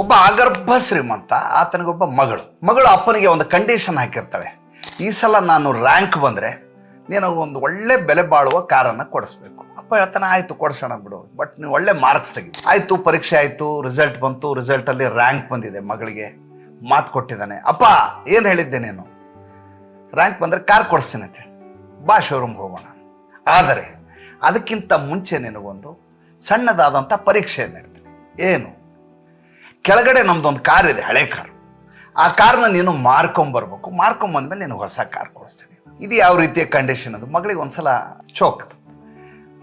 ಒಬ್ಬ ಅಗರ್ಭ ಶ್ರೀಮಂತ, ಆತನಿಗೊಬ್ಬ ಮಗಳು ಅಪ್ಪನಿಗೆ ಒಂದು ಕಂಡೀಷನ್ ಹಾಕಿರ್ತಾಳೆ, ಈ ಸಲ ನಾನು ರ್ಯಾಂಕ್ ಬಂದರೆ ನೀನು ಒಂದು ಒಳ್ಳೆ ಬೆಲೆ ಬಾಳುವ ಕಾರನ್ನು ಕೊಡಿಸ್ಬೇಕು. ಅಪ್ಪ ಹೇಳ್ತಾನೆ, ಆಯಿತು ಕೊಡಿಸೋಣ ಬಿಡು, ಬಟ್ ನೀವು ಒಳ್ಳೆ ಮಾರ್ಕ್ಸ್ ತೆಗಿ. ಆಯಿತು, ಪರೀಕ್ಷೆ ಆಯಿತು, ರಿಸಲ್ಟ್ ಬಂತು, ರಿಸಲ್ಟಲ್ಲಿ ರ್ಯಾಂಕ್ ಬಂದಿದೆ, ಮಗಳಿಗೆ ಮಾತು ಕೊಟ್ಟಿದ್ದಾನೆ. ಅಪ್ಪ ಏನು ಹೇಳಿದ್ದೆ ನೀನು, ರ್ಯಾಂಕ್ ಬಂದರೆ ಕಾರ್ ಕೊಡಿಸ್ತೀನಿ ಅಂತ, ಬಾ ಶೋರೂಮ್ಗೆ ಹೋಗೋಣ. ಆದರೆ ಅದಕ್ಕಿಂತ ಮುಂಚೆ ನಿನಗೊಂದು ಸಣ್ಣದಾದಂಥ ಪರೀಕ್ಷೆಯನ್ನು ಹೇಳ್ತೀನಿ. ಏನು, ಕೆಳಗಡೆ ನಮ್ದೊಂದು ಕಾರ್ ಇದೆ, ಹಳೆ ಕಾರು. ಆ ಕಾರ್ನ ನೀನು ಮಾರ್ಕೊಂಬರ್ಬೇಕು, ಮಾರ್ಕೊಂಬಂದ್ಮೇಲೆ ನೀನು ಹೊಸ ಕಾರ್ ಕೊಡಿಸ್ತೀನಿ. ಇದು ಯಾವ ರೀತಿಯ ಕಂಡೀಷನ್ ಅದು? ಮಗಳಿಗೆ ಒಂದ್ಸಲ ಚೋಕ್.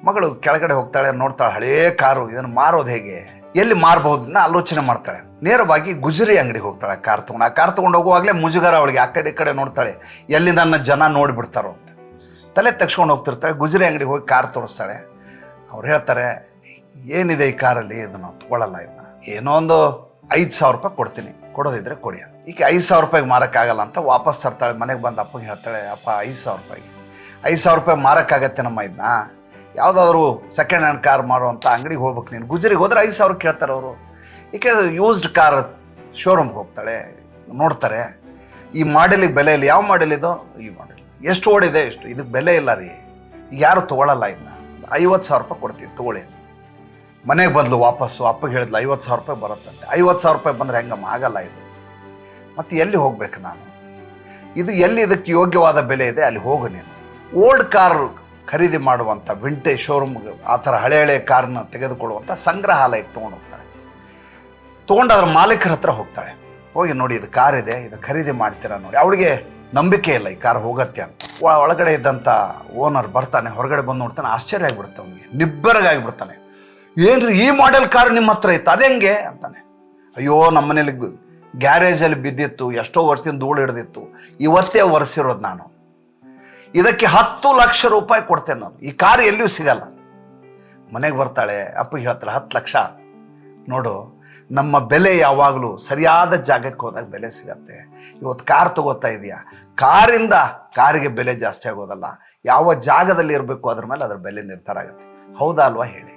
ಮಗಳು ಕೆಳಗಡೆ ಹೋಗ್ತಾಳೆ, ನೋಡ್ತಾಳೆ ಹಳೇ ಕಾರು, ಇದನ್ನು ಮಾರೋದು ಹೇಗೆ, ಎಲ್ಲಿ ಮಾರಬಹುದನ್ನ ಆಲೋಚನೆ ಮಾಡ್ತಾಳೆ. ನೇರವಾಗಿ ಗುಜರಿ ಅಂಗಡಿಗೆ ಹೋಗ್ತಾಳೆ ಕಾರ್ ತೊಗೊಂಡು. ಆ ಕಾರ್ ತೊಗೊಂಡು ಹೋಗುವಾಗಲೇ ಮುಜುಗರ ಅವಳಿಗೆ, ಆ ಕಡೆ ಈ ಕಡೆ ನೋಡ್ತಾಳೆ, ಎಲ್ಲಿ ನನ್ನ ಜನ ನೋಡಿಬಿಡ್ತಾರೋ ಅಂತ ತಲೆ ತಗ್ಸ್ಕೊಂಡು ಹೋಗ್ತಿರ್ತಾಳೆ. ಗುಜರಿ ಅಂಗಡಿಗೆ ಹೋಗಿ ಕಾರ್ ತೋರಿಸ್ತಾಳೆ. ಅವ್ರು ಹೇಳ್ತಾರೆ, ಏನಿದೆ ಈ ಕಾರಲ್ಲಿ, ಇದನ್ನು ತೊಗೊಳ್ಳಲ್ಲ, ಇದನ್ನ ಏನೋ ಒಂದು 5,000 ರೂಪಾಯಿ ಕೊಡ್ತೀನಿ, ಕೊಡೋದಿದ್ರೆ ಕೊಡಿ. ಈಗ 5,000 ರೂಪಾಯಿಗೆ ಮಾರೋಕ್ಕಾಗಲ್ಲ ಅಂತ ವಾಪಸ್ ತರ್ತಾಳೆ. ಮನೆಗೆ ಬಂದು ಅಪ್ಪಗೆ ಹೇಳ್ತಾಳೆ, ಅಪ್ಪ 5,000 ರೂಪಾಯಿ ಮಾರೋಕ್ಕಾಗತ್ತೆ ನಮ್ಮ, ಇದನ್ನ ಯಾವುದಾದ್ರು ಸೆಕೆಂಡ್ ಹ್ಯಾಂಡ್ ಕಾರ್ ಮಾರೋ ಅಂತ ಅಂಗಡಿಗೆ ಹೋಗ್ಬೇಕು ನೀನು. ಗುಜರಿಗೆ ಹೋದ್ರೆ 5,000 ಕೇಳ್ತಾರೆ ಅವರು. ಈಕೆ ಯೂಸ್ಡ್ ಕಾರ್ ಶೋರೂಮ್ಗೆ ಹೋಗ್ತಾಳೆ, ನೋಡ್ತಾರೆ ಈ ಮಾಡೆಲಿಗೆ ಬೆಲೆ ಇಲ್ಲ. ಯಾವ ಮಾಡೆಲ್ ಇದು? ಈ ಮಾಡೆಲ್. ಎಷ್ಟು ಓಡಿದೆ, ಎಷ್ಟು, ಇದಕ್ಕೆ ಬೆಲೆ ಇಲ್ಲ ರೀ, ಈಗ ಯಾರು ತೊಗೊಳ್ಳಲ್ಲ, ಇದನ್ನ 50,000 ರೂಪಾಯಿ ಕೊಡ್ತೀವಿ, ತೊಗೊಳ್ಳಿ. ಮನೆಗೆ ಬಂದ್ಲು ವಾಪಸ್ಸು, ಅಪ್ಪಗೆ ಹೇಳಿದ್ಲು 50,000 ರೂಪಾಯಿ ಬರುತ್ತಂತೆ. 50,000 ರೂಪಾಯಿ ಬಂದರೆ ಹೆಂಗಮ್ಮ, ಆಗಲ್ಲ ಇದು. ಮತ್ತು ಎಲ್ಲಿ ಹೋಗ್ಬೇಕು ನಾನು, ಇದು ಎಲ್ಲಿ ಇದಕ್ಕೆ ಯೋಗ್ಯವಾದ ಬೆಲೆ ಇದೆ ಅಲ್ಲಿ ಹೋಗು ನೀನು. ಓಲ್ಡ್ ಕಾರ್ ಖರೀದಿ ಮಾಡುವಂಥ ವಿಂಟೇಜ್ ಶೋರೂಮ್ಗೆ, ಆ ಥರ ಹಳೆ ಕಾರ್ನ ತೆಗೆದುಕೊಳ್ಳುವಂಥ ಸಂಗ್ರಹಾಲಯಕ್ಕೆ ತೊಗೊಂಡು ಹೋಗ್ತಾಳೆ. ತೊಗೊಂಡು ಅದ್ರ ಮಾಲೀಕರ ಹತ್ರ ಹೋಗ್ತಾಳೆ. ಹೋಗಿ, ನೋಡಿ ಇದು ಕಾರ್ ಇದೆ, ಇದು ಖರೀದಿ ಮಾಡ್ತೀರಾ ನೋಡಿ. ಅವಳಿಗೆ ನಂಬಿಕೆ ಇಲ್ಲ ಈ ಕಾರ್ ಹೋಗತ್ತೆ ಅಂತ. ಒಳಗಡೆ ಇದ್ದಂಥ ಓನರ್ ಬರ್ತಾನೆ, ಹೊರಗಡೆ ಬಂದು ನೋಡ್ತಾನೆ, ಆಶ್ಚರ್ಯ ಆಗಿಬಿಡುತ್ತೆ ಅವನಿಗೆ, ನಿಬ್ಬರಗಾಗಿಬಿಡ್ತಾನೆ. ಏನ್ರಿ ಈ ಮಾಡೆಲ್ ಕಾರ್ ನಿಮ್ಮ ಹತ್ರ ಇತ್ತು, ಅದೆಂಗೆ ಅಂತಾನೆ. ಅಯ್ಯೋ, ನಮ್ಮ ಮನೇಲಿ ಗ್ಯಾರೇಜಲ್ಲಿ ಬಿದ್ದಿತ್ತು, ಎಷ್ಟೋ ವರ್ಷದಿಂದ ಧೂಳು ಹಿಡಿದಿತ್ತು, ಇವತ್ತೇ ಒರೆಸಿರೋದು ನಾನು. ಇದಕ್ಕೆ 10 ಲಕ್ಷ ರೂಪಾಯಿ ಕೊಡ್ತೇನೆ ನಾನು, ಈ ಕಾರ್ ಎಲ್ಲಿಯೂ ಸಿಗಲ್ಲ. ಮನೆಗೆ ಬರ್ತಾಳೆ, ಅಪ್ಪಗೆ ಹೇಳ್ತಾಳೆ, 10 ಲಕ್ಷ ನೋಡು, ನಮ್ಮ ಬೆಲೆ ಯಾವಾಗಲೂ ಸರಿಯಾದ ಜಾಗಕ್ಕೆ ಹೋದಾಗ ಬೆಲೆ ಸಿಗತ್ತೆ. ಇವತ್ತು ಕಾರ್ ತಗೋತಾ ಇದೆಯಾ, ಕಾರಿಂದ ಕಾರಿಗೆ ಬೆಲೆ ಜಾಸ್ತಿ ಆಗೋದಲ್ಲ, ಯಾವ ಜಾಗದಲ್ಲಿ ಇರಬೇಕು ಅದ್ರ ಮೇಲೆ ಅದ್ರ ಬೆಲೆ ನಿರ್ಧಾರ ಆಗುತ್ತೆ. ಹೌದಾ ಅಲ್ವಾ ಹೇಳಿ?